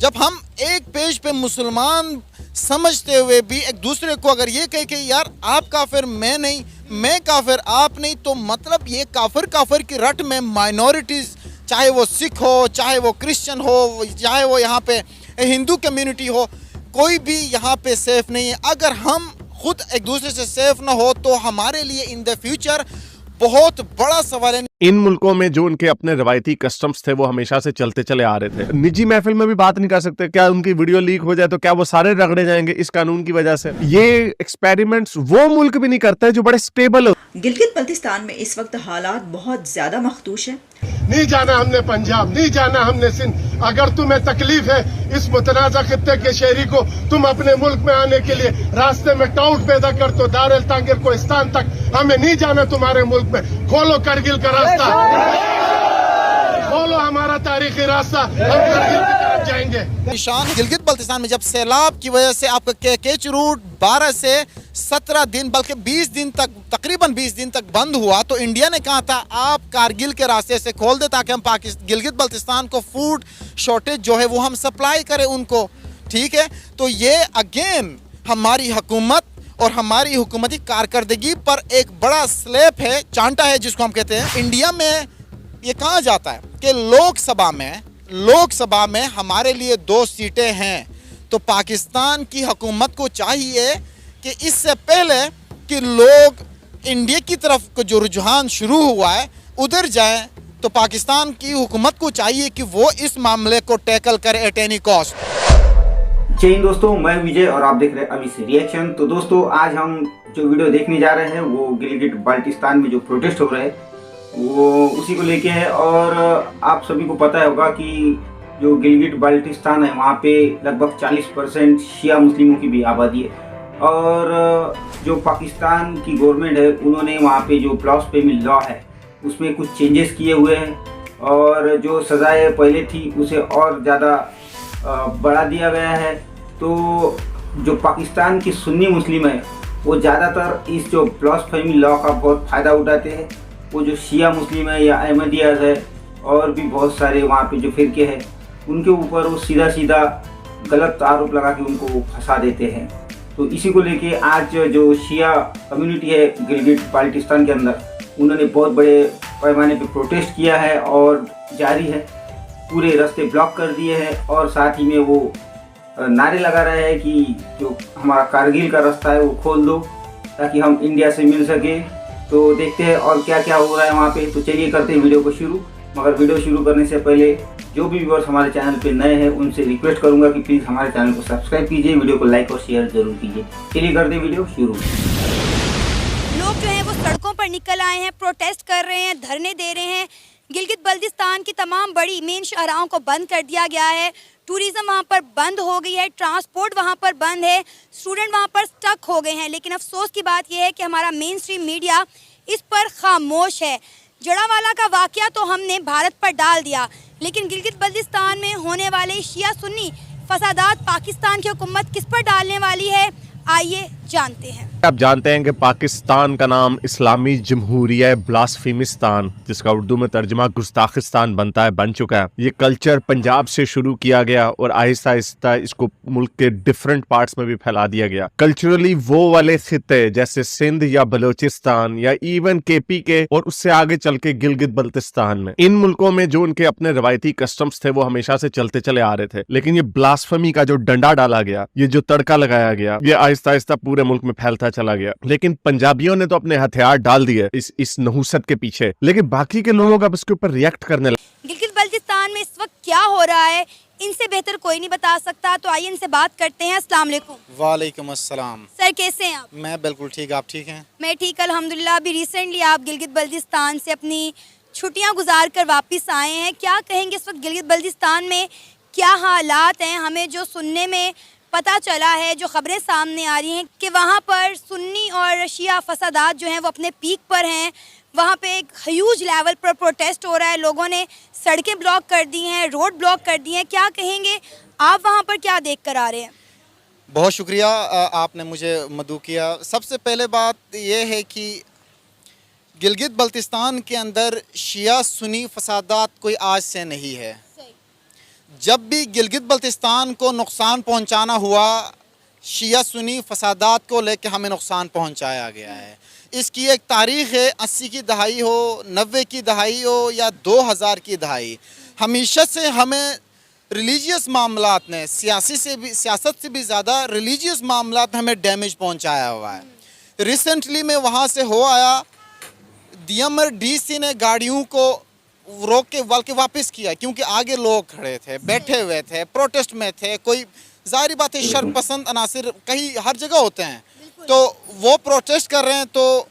जब हम एक पेज पे मुसलमान समझते हुए भी एक दूसरे को अगर ये कहे कि यार आप काफिर मैं नहीं, मैं काफिर आप नहीं, तो मतलब ये काफिर काफिर की रट में माइनॉरिटीज़, चाहे वो सिख हो, चाहे वो क्रिश्चियन हो, चाहे वो यहाँ पे हिंदू कम्युनिटी हो, कोई भी यहाँ पे सेफ नहीं है। अगर हम खुद एक दूसरे से सेफ ना हो तो हमारे लिए इन द फ्यूचर बहुत बड़ा सवाल है। इन मुल्कों में जो उनके अपने रवायती कस्टम्स थे वो हमेशा से चलते चले आ रहे थे। निजी महफिल में भी बात नहीं कर सकते, क्या उनकी वीडियो लीक हो जाए तो क्या वो सारे रगड़े जाएंगे इस कानून की वजह से? ये एक्सपेरिमेंट्स वो मुल्क भी नहीं करते जो बड़े स्टेबल हो। गिलगित बल्तिस्तान में इस वक्त हालात बहुत ज्यादा मखदूश है। नहीं जाना हमने पंजाब, नहीं जाना हमने सिंध। अगर तुम्हें तकलीफ है इस मुतनाज़ा खित्ते के शहरी को, तुम अपने मुल्क में आने के लिए रास्ते में टाउट पैदा कर तो दारुल तांगिर कोहिस्तान तक हमें नहीं जाना तुम्हारे मुल्क में। खोलो करगिल का रास्ता, खोलो हमारा तारीखी रास्ता, हम करगिल की तरफ जाएंगे। निशान गिलगित बल्तिस्तान में जब सैलाब की वजह से आपका केच रूट 12 से 17 दिन बल्कि 20 दिन तक, तकरीबन 20 दिन तक बंद हुआ, तो इंडिया ने कहा था आप कारगिल के रास्ते से खोल दे ताकि हम गिलगित बल्तिस्तान को फूड शॉर्टेज जो है वो हम सप्लाई करें उनको। ठीक है, तो ये अगेन हमारी हुकूमत और हमारी हुकूमती कारकर्दगी पर एक बड़ा स्लैप है, चांटा है जिसको हम कहते हैं। इंडिया में ये कहा जाता है कि लोकसभा में हमारे लिए 2 सीटें हैं, तो पाकिस्तान की हुकूमत को चाहिए कि इससे पहले कि लोग इंडिया की तरफ को जो रुझान शुरू हुआ है उधर जाए, तो पाकिस्तान की हुकूमत को चाहिए कि वो इस मामले को टैकल करे एट एनी कॉस्ट। जय हिंद दोस्तों, मैं विजय और आप देख रहे हैं अभी से रिएक्शन। तो दोस्तों आज हम जो वीडियो देखने जा रहे हैं वो गिलगित बाल्टिस्तान में जो प्रोटेस्ट हो रहे हैं वो उसी को लेके है। और आप सभी को पता होगा कि जो गिलगित बाल्टिस्तान है वहाँ पे लगभग 40% शिया मुस्लिमों की भी आबादी है। और जो पाकिस्तान की गवर्नमेंट है उन्होंने वहाँ पे जो ब्लास्फेमी लॉ है उसमें कुछ चेंजेस किए हुए हैं, और जो सज़ाएँ पहले थी उसे और ज़्यादा बढ़ा दिया गया है। तो जो पाकिस्तान की सुन्नी मुस्लिम है वो ज़्यादातर इस जो ब्लास्फेमी लॉ का बहुत फ़ायदा उठाते हैं। वो जो शिया मुस्लिम है या अहमदियाज है और भी बहुत सारे वहाँ पे जो फ़िरके हैं उनके ऊपर वो सीधा सीधा गलत आरोप लगा के उनको फंसा देते हैं। तो इसी को लेके आज जो शिया कम्युनिटी है गिलगित बाल्टिस्तान के अंदर उन्होंने बहुत बड़े पैमाने पे प्रोटेस्ट किया है और जारी है, पूरे रास्ते ब्लॉक कर दिए हैं। और साथ ही में वो नारे लगा रहे हैं कि जो हमारा कारगिल का रास्ता है वो खोल दो ताकि हम इंडिया से मिल सके। तो देखते हैं और क्या क्या हो रहा है वहाँ पे। तो चलिए करते हैं वीडियो को शुरू। मगर वीडियो शुरू करने से पहले जो भी व्यूअर्स हमारे चैनल पे नए हैं उनसे रिक्वेस्ट करूँगा कि प्लीज़ हमारे चैनल को सब्सक्राइब कीजिए, वीडियो को लाइक और शेयर जरूर कीजिए। चलिए करते हैं वीडियो शुरू। लोग जो हैं वो सड़कों पर निकल आए हैं, प्रोटेस्ट कर रहे हैं, धरने दे रहे हैं। गिलगित बल्तिस्तान की तमाम बड़ी मेन शाहराहों को बंद कर दिया गया है। टूरिज़्म वहाँ पर बंद हो गई है, ट्रांसपोर्ट वहाँ पर बंद है, स्टूडेंट वहाँ पर स्टक हो गए हैं। लेकिन अफसोस की बात यह है कि हमारा मेन स्ट्रीम मीडिया इस पर खामोश है। जड़ावाला का वाकया तो हमने भारत पर डाल दिया, लेकिन गिलगित बल्तिस्तान में होने वाले शिया सुन्नी फसादात पाकिस्तान की हुकूमत किस पर डालने वाली है, आइए जानते हैं। आप जानते हैं कि पाकिस्तान का नाम इस्लामी जमहूरिया ब्लास्फेमिस्तान, जिसका उर्दू में तर्जुमा गुस्ताखिस्तान बनता है, बन चुका है। ये कल्चर पंजाब से शुरू किया गया और आहिस्ता आहिस्ता इसको मुल्क के डिफरेंट पार्ट्स में भी फैला दिया गया। कल्चरली वो वाले खित्ते जैसे सिंध या बलोचिस्तान या इवन केपी के और उससे आगे चल के गिलगित बल्तिस्तान में, इन मुल्कों में जो उनके अपने रवायती कस्टम्स थे वो हमेशा से चलते चले आ रहे थे। लेकिन ये ब्लास्फेमी का जो डंडा डाला गया, ये जो तड़का लगाया गया, ये आहिस्ता आहिस्ता पूरे मुल्क में फैलता चला गया। लेकिन पंजाबियों ने तो अपने हथियार डाल दिए इस नहुसत के पीछे, लेकिन बाकी के लोग अब इसके ऊपर रिएक्ट करने लगे। गिलगित बल्तिस्तान में इस वक्त क्या हो रहा है इनसे बेहतर कोई नहीं बता सकता, तो आइए इनसे बात करते हैं। अस्सलाम वालेकुम। वालेकुम अस्सलाम। सर कैसे हैं आप? मैं बिल्कुल ठीक, आप ठीक हैं? मैं ठीक अल्हम्दुलिल्लाह। अभी रिसेंटली आप गिलगित बल्तिस्तान से अपनी छुट्टियां गुजार कर वापस आए हैं, क्या कहेंगे इस वक्त गिलगित बल्तिस्तान में क्या हालात हैं? हमें जो सुनने में पता चला है, जो खबरें सामने आ रही हैं कि वहाँ पर सुन्नी और शिया फसादात जो हैं वो अपने पीक पर हैं। वहाँ पे एक ह्यूज लेवल पर प्रोटेस्ट हो रहा है, लोगों ने सड़कें ब्लॉक कर दी हैं, रोड ब्लॉक कर दिए हैं। क्या कहेंगे आप, वहाँ पर क्या देख कर आ रहे हैं? बहुत शुक्रिया आपने मुझे मदऊ किया। सबसे पहले बात यह है कि गिलगित बल्तिस्तान के अंदर शिया सुन्नी फसादात कोई आज से नहीं है। जब भी गिलगित बल्तिस्तान को नुकसान पहुंचाना हुआ, शिया सुन्नी फसादात को लेकर हमें नुकसान पहुंचाया गया है। इसकी एक तारीख़ है, 80 की दहाई हो, 90 की दहाई हो या 2000 की दहाई, हमेशा से हमें रिलीजियस मामलात ने सियासत से भी ज़्यादा रिलीजियस मामलात ने हमें डैमेज पहुंचाया हुआ है। रिसेंटली मैं वहाँ से हो आया, DMR DC ने गाड़ियों को रोक के बल्कि वापस किया, क्योंकि आगे लोग खड़े थे, बैठे हुए थे, प्रोटेस्ट में थे। कोई ज़ाहिर बात है शरपसंद अनासिर कहीं हर जगह होते हैं, तो वो प्रोटेस्ट कर रहे हैं, तो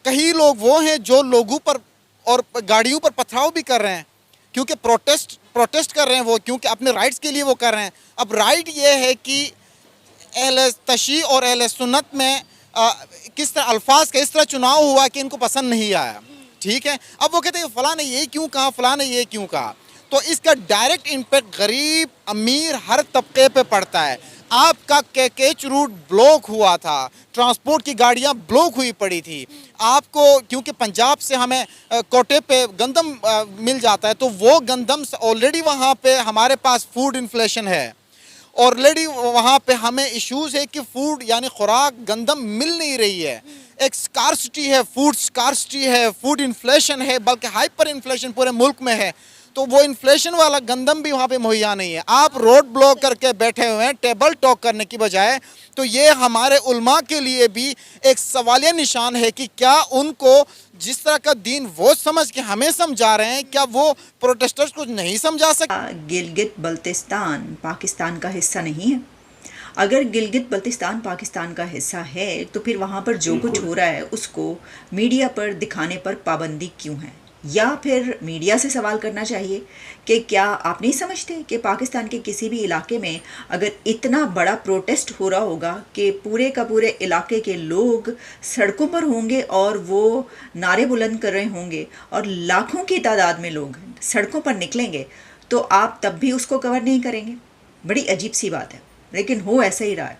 कई लोग वो हैं जो लोगों पर और गाड़ियों पर पथराव भी कर रहे हैं, क्योंकि प्रोटेस्ट कर रहे हैं वो, क्योंकि अपने राइट्स के लिए वो कर रहे हैं। अब राइट ये है कि अहले तशी और अहले सुन्नत में किस तरह अल्फाज का इस तरह चुनाव हुआ कि इनको पसंद नहीं आया, ठीक है। अब वो कहते हैं फ़लाँ ने ये क्यों कहा, फ़लाँ ने ये क्यों कहा, तो इसका डायरेक्ट इम्पैक्ट गरीब अमीर हर तबके पे पड़ता है। आपका केकेच रूट ब्लॉक हुआ था, ट्रांसपोर्ट की गाड़ियां ब्लॉक हुई पड़ी थी आपको, क्योंकि पंजाब से हमें कोटे पे गंदम मिल जाता है, तो वो गंदम ऑलरेडी वहाँ पे हमारे पास फूड इन्फ्लेशन है, ऑलरेडी वहाँ पे हमें इश्यूज़ है कि फूड यानी खुराक गंदम मिल नहीं रही है, एक स्कार्सिटी है, फूड स्कार्सिटी है, फूड इन्फ्लेशन है, बल्कि हाइपर इन्फ्लेशन पूरे मुल्क में है। तो वो इन्फ्लेशन वाला गंदम भी वहाँ पे मुहैया नहीं है। आप रोड ब्लॉक करके बैठे हुए हैं टेबल टॉक करने की बजाय, तो ये हमारे उलमा के लिए भी एक सवालिया निशान है कि क्या उनको जिस तरह का दीन वो समझ के हमें समझा रहे हैं, क्या वो प्रोटेस्टर्स को नहीं समझा सकते? गिलगित बल्तिस्तान पाकिस्तान का हिस्सा नहीं है। अगर गिलगित बल्तिस्तान पाकिस्तान का हिस्सा है तो फिर वहाँ पर जो कुछ हो रहा है उसको मीडिया पर दिखाने पर पाबंदी क्यों है? या फिर मीडिया से सवाल करना चाहिए कि क्या आप नहीं समझते कि पाकिस्तान के किसी भी इलाके में अगर इतना बड़ा प्रोटेस्ट हो रहा होगा कि पूरे का पूरे इलाके के लोग सड़कों पर होंगे और वो नारे बुलंद कर रहे होंगे और लाखों की तादाद में लोग सड़कों पर निकलेंगे, तो आप तब भी उसको कवर नहीं करेंगे? बड़ी अजीब सी बात है, लेकिन हो ऐसा ही रहा है।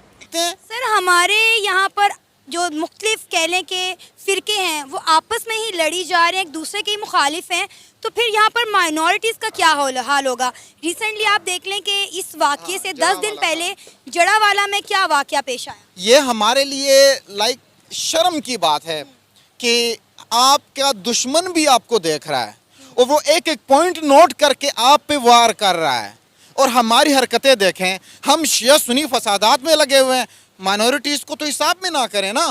सर हमारे यहाँ पर जो मुख्तलिफ कह लें कि फ़िरके हैं वो आपस में ही लड़ी जा रहे हैं, एक दूसरे के ही मुखालिफ हैं, तो फिर यहाँ पर माइनॉरिटीज़ का क्या हाल होगा? रिसेंटली आप देख लें कि इस वाक़ये से 10 दिन पहले जड़ावाला में क्या वाक़या पेश आया। ये हमारे लिए लाइक शर्म की बात है कि आपका दुश्मन भी आपको देख रहा है और वो एक एक पॉइंट नोट करके आप पे वार कर रहा है, और हमारी हरकतें देखें, हम शिया सुन्नी फसादात में लगे हुए हैं। माइनॉरिटीज़ को तो हिसाब में ना करें ना।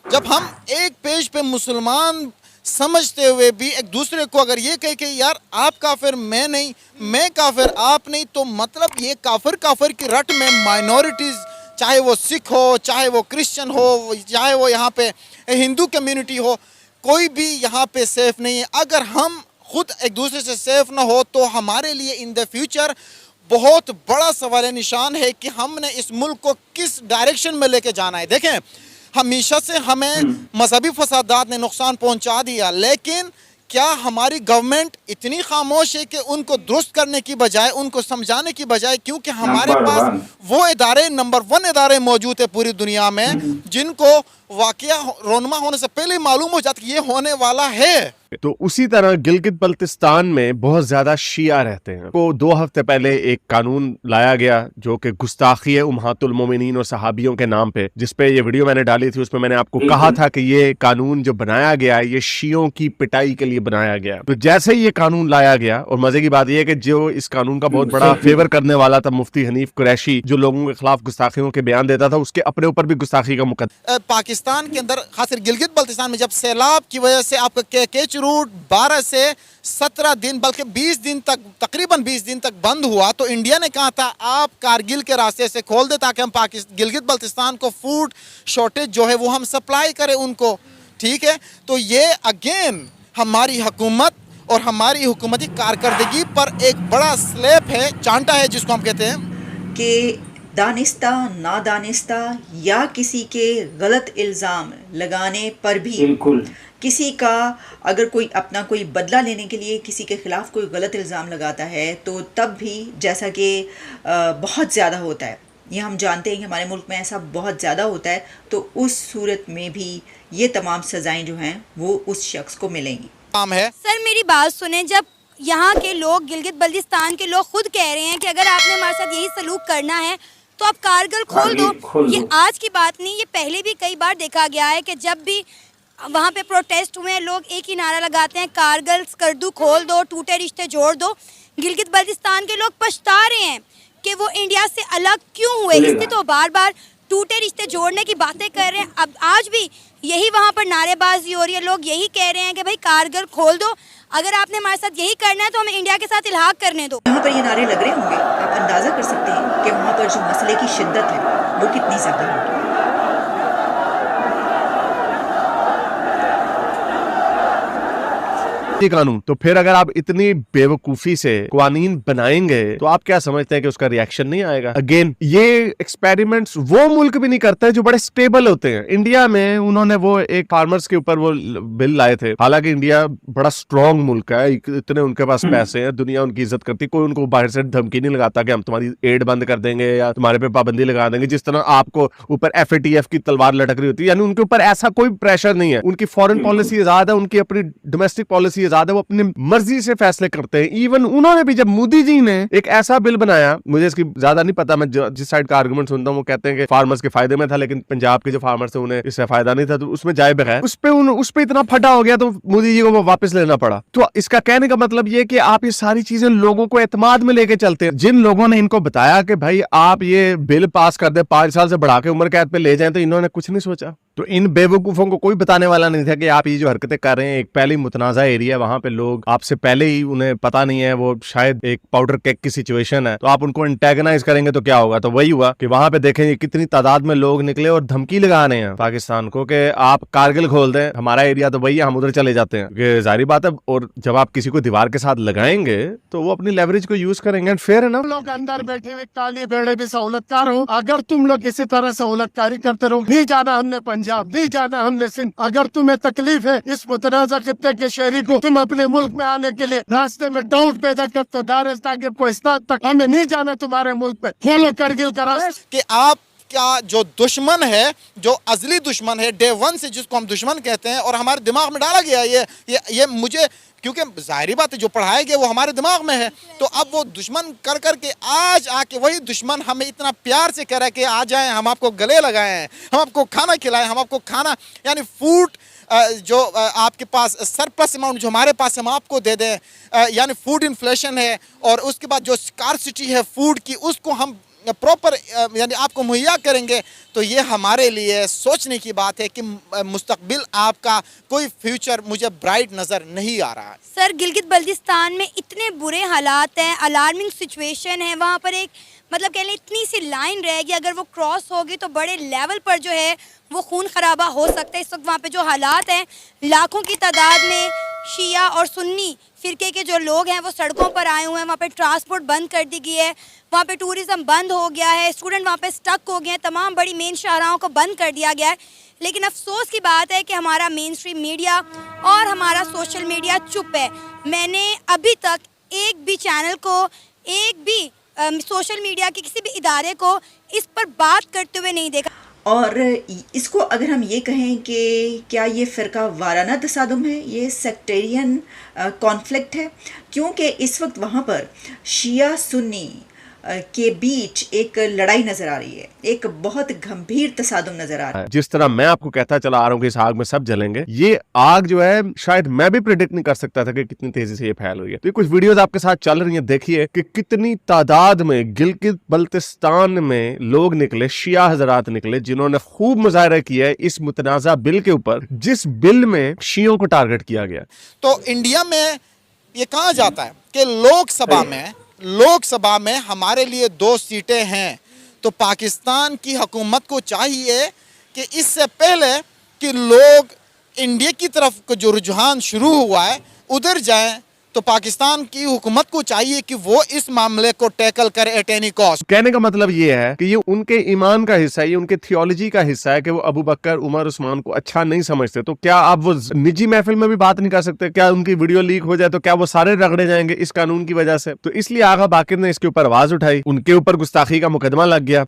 जब हम एक पेज पे मुसलमान समझते हुए भी एक दूसरे को अगर ये कहे कि यार आप काफिर मैं नहीं, मैं काफिर आप नहीं, तो मतलब ये काफिर की रट में माइनॉरिटीज़, चाहे वो सिख हो, चाहे वो क्रिश्चियन हो, चाहे वो यहाँ पे हिंदू कम्युनिटी हो, कोई भी यहाँ पे सेफ़ नहीं है। अगर हम खुद एक दूसरे से सेफ़ ना हो तो हमारे लिए इन द फ्यूचर बहुत बड़ा सवाल निशान है कि हमने इस मुल्क को किस डायरेक्शन में लेके जाना है। देखें, हमेशा से हमें मजहबी फसादात ने नुकसान पहुंचा दिया, लेकिन क्या हमारी गवर्नमेंट इतनी खामोश है कि उनको दुरुस्त करने की बजाय, उनको समझाने की बजाय, क्योंकि हमारे पास वो इदारे नंबर 1 इदारे मौजूद है पूरी दुनिया में जिनको वाकया रोनमा होने से पहले मालूम हो जाता कि ये होने वाला है। तो उसी तरह गिलगित बल्तिस्तान में बहुत ज्यादा शिया रहते हैं। तो 2 हफ्ते पहले एक कानून लाया गया जो कि गुस्ताखी है उम्महातुल मोमिनीन और सहाबियों के नाम पे, जिसपे ये वीडियो मैंने डाली थी। उसमें मैंने आपको कहा था कि ये कानून जो बनाया गया है ये शियों की पिटाई के लिए बनाया गया। तो जैसे ही ये कानून लाया गया, और मजे की बात यह है कि जो इस कानून का बहुत बड़ा फेवर करने वाला था मुफ्ती हनीफ कुरैशी, जो लोगों के खिलाफ गुस्ताखियों के बयान देता था, उसके अपने ऊपर भी गुस्ताखी का मुकदमा। पाकिस्तान के अंदर खासकर गिलगित बल्तिस्तान में जब सैलाब की वजह से आपका केकेच रूट 12 से 17 दिन बल्कि 20 दिन तक, तकरीबन 20 दिन तक बंद हुआ, तो इंडिया ने कहा था आप कारगिल के रास्ते से खोल दे ताकि हम गिलगित बल्तिस्तान को फूड शॉर्टेज जो है वो हम सप्लाई करें उनको, ठीक है। तो ये अगेन हमारी हुकूमत और हमारी हुकूमती कारकर्दगी पर एक बड़ा स्लैप है, चांटा है जिसको हम कहते हैं कि दानिस्ता नादानिस्ता या किसी के गलत इल्ज़ाम लगाने पर भी बिल्कुल किसी का अगर कोई अपना कोई बदला लेने के लिए किसी के ख़िलाफ़ कोई गलत इल्ज़ाम लगाता है तो तब भी, जैसा कि बहुत ज़्यादा होता है, ये हम जानते हैं कि हमारे मुल्क में ऐसा बहुत ज़्यादा होता है, तो उस सूरत में भी ये तमाम सज़ाएं जो हैं वो उस शख्स को मिलेंगी। काम है। सर मेरी बात सुने, जब यहाँ के लोग, गिलगित बल्तिस्तान के लोग खुद कह रहे हैं कि अगर आपने हमारे साथ यही सलूक करना है तो आप कारगिल खोल दो। ये आज की बात नहीं, ये पहले भी कई बार देखा गया है कि जब भी वहाँ पे प्रोटेस्ट हुए हैं, लोग एक ही नारा लगाते हैं, कारगिल स्कर्दू खोल दो, टूटे रिश्ते जोड़ दो। गिलगित बल्तिस्तान के लोग पछता रहे हैं कि वो इंडिया से अलग क्यों हुए, इसलिए तो बार बार टूटे रिश्ते जोड़ने की बातें कर रहे हैं। अब आज भी यही वहाँ पर नारेबाजी हो रही है, लोग यही कह रहे हैं कि भाई कारगिल खोल दो, अगर आपने हमारे साथ यही करना है तो हमें इंडिया के साथ इल्हाक करने दो। यहाँ पर ये नारे लग रहे होंगे, आप अंदाजा कर सकते हैं कि वहाँ पर जो मसले की शिद्दत है वो कितनी ज़्यादा होगी। ये कानून तो फिर अगर आप इतनी बेवकूफी से कानून बनाएंगे तो आप क्या समझते हैं कि उसका रिएक्शन नहीं आएगा? अगेन ये एक्सपेरिमेंट्स वो मुल्क भी नहीं करते जो बड़े स्टेबल होते हैं। इंडिया में उन्होंने वो एक फार्मर्स के ऊपर वो बिल लाए थे, हालांकि इंडिया बड़ा स्ट्रॉन्ग मुल्क है, इतने उनके पास पैसे हैं, दुनिया उनकी इज्जत करती, कोई उनको बाहर से धमकी नहीं लगाता कि हम तुम्हारी एड बंद कर देंगे या तुम्हारे पे पाबंदी लगा देंगे, जिस तरह आपको ऊपर FATF की तलवार लटक रही होती है। यानी उनके ऊपर ऐसा कोई प्रेशर नहीं है, उनकी फॉरेन पॉलिसी आजाद है, उनकी अपनी डोमेस्टिक पॉलिसी आजाद है, वो अपनी मर्जी से फैसले करते हैं। इवन उन्होंने भी, जब मोदी जी ने एक ऐसा बिल बनाया, मुझे इसकी ज्यादा नहीं पता, मैं जिस साइड का आर्गुमेंट सुनता हूं वो कहते हैं कि फार्मर्स के फायदे में था, लेकिन पंजाब के जो फार्मर्स थे उन्हें इससे फायदा नहीं था, तो उसमें जाए बगैर उस पे इतना फटा हो गया तो मोदी जी को वो वापस लेना पड़ा। तो इसका कहने का मतलब ये कि आप ये सारी चीजें लोगों को एतमाद में लेके चलते हैं। जिन लोगों ने इनको बताया कि भाई आप ये बिल पास कर दे, 5 साल से बढ़ा के उम्र कैद पे ले जाएं, तो इन्होंने कुछ नहीं सोचा। तो इन बेवकूफों को कोई बताने वाला नहीं था कि आप ये जो हरकतें कर रहे हैं, एक पहले ही मुतनाज़ा एरिया है, वहां पे लोग आपसे पहले ही उन्हें पता नहीं है, वो शायद एक पाउडर केक की सिचुएशन है, तो आप उनको एंटेगनाइज करेंगे तो क्या होगा? तो वही हुआ कि वहां पे देखें कितनी तादाद में लोग निकले और धमकी लगा रहे हैं पाकिस्तान को कि आप कारगिल खोल दें, हमारा एरिया तो वही है, हम उधर चले जाते हैं। जाहिर बात है, और जब आप किसी को दीवार के साथ लगाएंगे तो वो अपनी लेवरेज को यूज करेंगे। फिर है ना, लोग अंदर बैठे हुए काली बेड़े भी सहूलतकार हो, अगर तुम लोग इसी तरह सहूलतकारी करते रहो, नहीं जाना हमने पंजाब, नहीं जाना हमने सिंध, अगर तुम्हें तकलीफ है इस मुतनाज़ा खित्ते के शहरी को तुम अपने मुल्क में आने के लिए रास्ते में डाउट पैदा करते हो, दार ताकि पाकिस्तान तक, हमें नहीं जाना तुम्हारे मुल्क पे, खोलो करगिल का रास्ता। कि आप क्या जो दुश्मन है, जो अजली दुश्मन है, डे 1 से जिसको हम दुश्मन कहते हैं, और हमारे दिमाग में डाला गया ये मुझे, क्योंकि जाहिर बात है जो पढ़ाया गया वो हमारे दिमाग में है, तो अब वो दुश्मन कर करके आज आके वही दुश्मन हमें इतना प्यार से कह रहा है कि आ जाएं, हम आपको गले लगाए हैं, हम आपको खाना खिलाएं, हम आपको खाना यानी फूड जो आपके पास सरप्लस अमाउंट जो हमारे पास हम आपको दे दें, यानी फूड इन्फ्लेशन है, और उसके बाद जो स्कार्सिटी है फूड की उसको हम प्रॉपर यानी आपको मुहैया करेंगे। तो ये हमारे लिए सोचने की बात है कि मुस्तकबिल आपका कोई फ्यूचर मुझे ब्राइट नज़र नहीं आ रहा है। सर, गिलगित बल्तिस्तान में इतने बुरे हालात हैं, अलार्मिंग सिचुएशन है, वहाँ पर एक मतलब कह लें इतनी सी लाइन रहेगी, अगर वो क्रॉस होगी तो बड़े लेवल पर जो है वो खून खराबा हो सकता है। इस वक्त वहाँ पे जो हालात हैं, लाखों की तादाद में शिया और सुन्नी फ़िरके के जो लोग हैं वो सड़कों पर आए हुए हैं, वहाँ पे ट्रांसपोर्ट बंद कर दी गई है, वहाँ पे टूरिज़्म बंद हो गया है, स्टूडेंट वहाँ पे स्टक हो गए हैं, तमाम बड़ी मेन शाहराहों को बंद कर दिया गया है। लेकिन अफसोस की बात है कि हमारा मेन स्ट्रीम मीडिया और हमारा सोशल मीडिया चुप है। मैंने अभी तक एक भी चैनल को, एक भी सोशल मीडिया के किसी भी इदारे को इस पर बात करते हुए नहीं देखा। और इसको अगर हम ये कहें कि क्या ये फ़िरका वाराना तसादुम है, ये सेक्टेरियन कॉन्फ्लिक्ट है, क्योंकि इस वक्त वहाँ पर शिया सुन्नी के बीच एक लड़ाई नजर आ रही है, एक बहुत गंभीर तसादुम नजर आ रहा है। जिस तरह मैं आपको कहता चला आ रहा हूँ कि इस आग में सब जलेंगे, ये आग जो है शायद मैं भी प्रेडिक्ट नहीं कर सकता था कि कितनी तेजी से ये फैल रही है। तो कुछ वीडियोस आपके साथ चल रही हैं, देखिए कि कितनी तादाद में गिलगित बल्तिस्तान में लोग निकले, शिया हजरात निकले, जिन्होंने खूब मुजाहरा किया इस मुतनाज़ा बिल के ऊपर, जिस बिल में शियों को टारगेट किया गया। तो इंडिया में ये कहा जाता है कि लोकसभा में हमारे लिए 2 सीटें हैं, तो पाकिस्तान की हुकूमत को चाहिए कि इससे पहले कि लोग इंडिया की तरफ को जो रुझान शुरू हुआ है उधर जाएं, तो पाकिस्तान की हुकूमत को चाहिए कि वो इस मामले को टैकल करे एट एनी कॉस्ट। कहने का मतलब ये है कि ये उनके ईमान का हिस्सा है, ये उनके थियोलॉजी का हिस्सा है कि वो अबू बकर, उमर, उस्मान को अच्छा नहीं समझते। तो क्या आप वो निजी महफिल में भी बात नहीं कर सकते? क्या उनकी वीडियो लीक हो जाए तो क्या वो सारे रगड़े जाएंगे इस कानून की वजह से? तो इसलिए आगा बाकिर ने इसके ऊपर आवाज उठाई, उनके ऊपर गुस्ताखी का मुकदमा लग गया।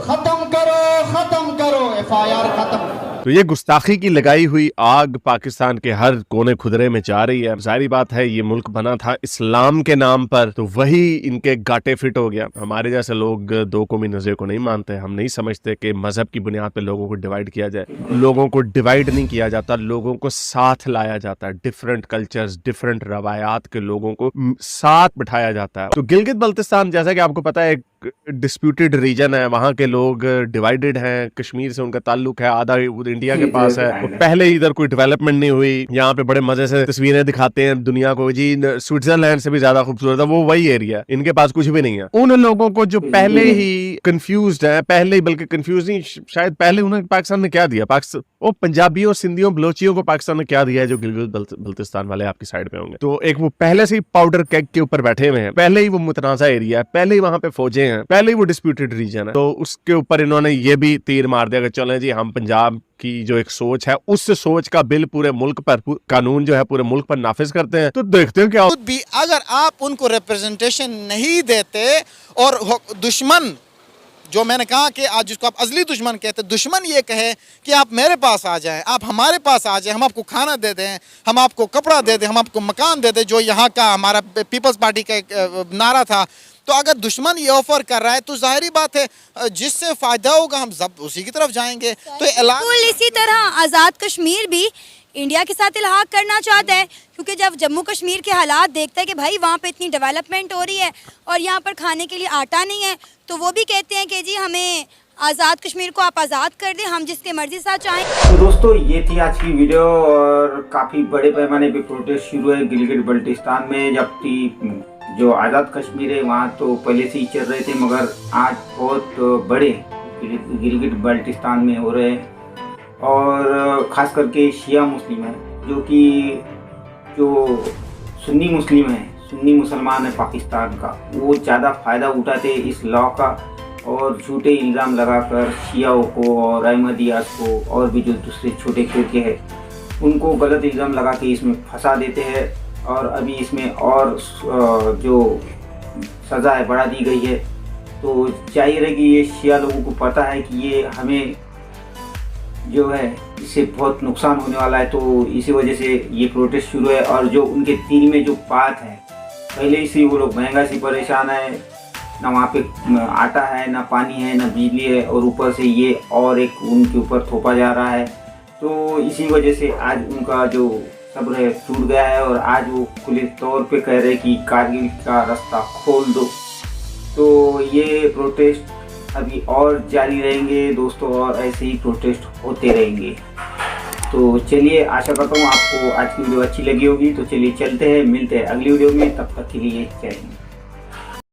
खत्म करो, FIR खत्म। तो ये गुस्ताखी की लगाई हुई आग पाकिस्तान के हर कोने खुदरे में जा रही है। जाहिर बात है ये मुल्क बना था इस्लाम के नाम पर, तो वही इनके गाटे फिट हो गया। हमारे जैसे लोग दो कौमी नजरिए को नहीं मानते, हम नहीं समझते कि मजहब की बुनियाद पर लोगों को डिवाइड किया जाए। लोगों को डिवाइड नहीं किया जाता, लोगों को साथ लाया जाता है। डिफरेंट कल्चर्स, डिफरेंट रवायात के लोगों को साथ बिठाया जाता है। तो गिलगित बल्तिस्तान जैसा कि आपको पता है एक डिस्प्यूटेड रीजन है, वहां के लोग डिवाइडेड हैं, कश्मीर से उनका ताल्लुक है, आधा इंडिया के पास है। पहले इधर कोई डेवलपमेंट नहीं हुई, यहाँ पे बड़े मजे से तस्वीरें दिखाते हैं दुनिया को, जी स्विट्जरलैंड से भी ज्यादा खूबसूरत है, वो वही एरिया, इनके पास कुछ भी नहीं है। उन लोगों को जो पहले ही कंफ्यूज्ड है, पहले ही बल्कि कंफ्यूज नहीं, शायद पहले उन्हें पाकिस्तान ने क्या दिया, पाकिस्तान वो पंजाबियों, सिंधियों, बलोचियों को पाकिस्तान ने क्या दिया है जो गिलगित बल्तिस्तान वाले आपकी साइड पे होंगे। तो एक वो पहले से ही पाउडर केक के ऊपर बैठे हुए हैं, पहले ही वो मुतनाज़ा एरिया है, पहले ही वहां पे फौजें हैं, पहले ही वो डिस्प्यूटेड रीजन है। तो उसके ऊपर इन्होंने ये भी तीर मार दिया कि चलें जी हम पंजाब की जो एक सोच है उस सोच का बिल पूरे मुल्क पर, कानून जो है पूरे मुल्क पर नाफिज करते हैं। तो देखते हैं क्या भी अगर आप उनको रिप्रेजेंटेशन नहीं देते और दुश्मन, जो मैंने कहा कि आज जिसको आप अजली दुश्मन कहते हैं, दुश्मन ये कहे कि आप मेरे पास आ जाएं, आप हमारे पास आ जाएं, हम आपको खाना दे दें, हम आपको कपड़ा दे दें, हम आपको मकान दे दें, जो यहाँ का हमारा पीपल्स पार्टी का एक नारा था। तो अगर दुश्मन ये ऑफर कर रहा है तो जाहिर बात है जिससे फायदा होगा हम सब उसी की तरफ जाएंगे। तो इसी तरह आज़ाद कश्मीर भी इंडिया के साथ इल्हाक करना चाहता है, क्योंकि जब जम्मू कश्मीर के हालात देखता है कि भाई वहाँ पे इतनी डेवलपमेंट हो रही है और यहाँ पर खाने के लिए आटा नहीं है, तो वो भी कहते हैं कि जी हमें आज़ाद कश्मीर को आप आज़ाद कर दें, हम जिसके मर्जी साथ चाहें। तो दोस्तों ये थी आज की वीडियो, और काफ़ी बड़े पैमाने पे प्रोटेस्ट शुरू है गिलगित बल्टिस्तान में। जबकि जो आज़ाद कश्मीर है वहाँ तो पहले से ही चल रहे थे, मगर आज बहुत बड़े गिलगित बल्टिस्तान में हो रहे हैं। और ख़ास करके शिया मुस्लिम है, जो सुन्नी मुस्लिम है, सुन्नी मुसलमान है पाकिस्तान का, वो ज़्यादा फ़ायदा उठाते इस लॉ का और झूठे इल्ज़ाम लगाकर शियाओं को और अहमदियास को और भी जो दूसरे छोटे फिरके हैं उनको गलत इल्ज़ाम लगा के इसमें फंसा देते हैं। और अभी इसमें और जो सज़ा है बढ़ा दी गई है। तो जाहिर है कि ये शिया लोगों को पता है कि ये हमें जो है इससे बहुत नुकसान होने वाला है, तो इसी वजह से ये प्रोटेस्ट शुरू है। और जो उनके दिल में जो बात है, पहले से वो लोग महंगाई से परेशान है, ना वहाँ पे आटा है, ना पानी है, ना बिजली है, और ऊपर से ये और एक उनके ऊपर थोपा जा रहा है। तो इसी वजह से आज उनका जो सब्र है टूट गया है और आज वो खुले तौर पे कह रहे कि कारगिल का रास्ता खोल दो। तो ये प्रोटेस्ट अभी और जारी रहेंगे दोस्तों, और ऐसे ही प्रोटेस्ट होते रहेंगे। तो चलिए, आशा करता हूँ आपको आज की वीडियो अच्छी लगी होगी। तो चलिए चलते हैं, मिलते हैं अगली वीडियो में, तब तक के लिए जय हिंद।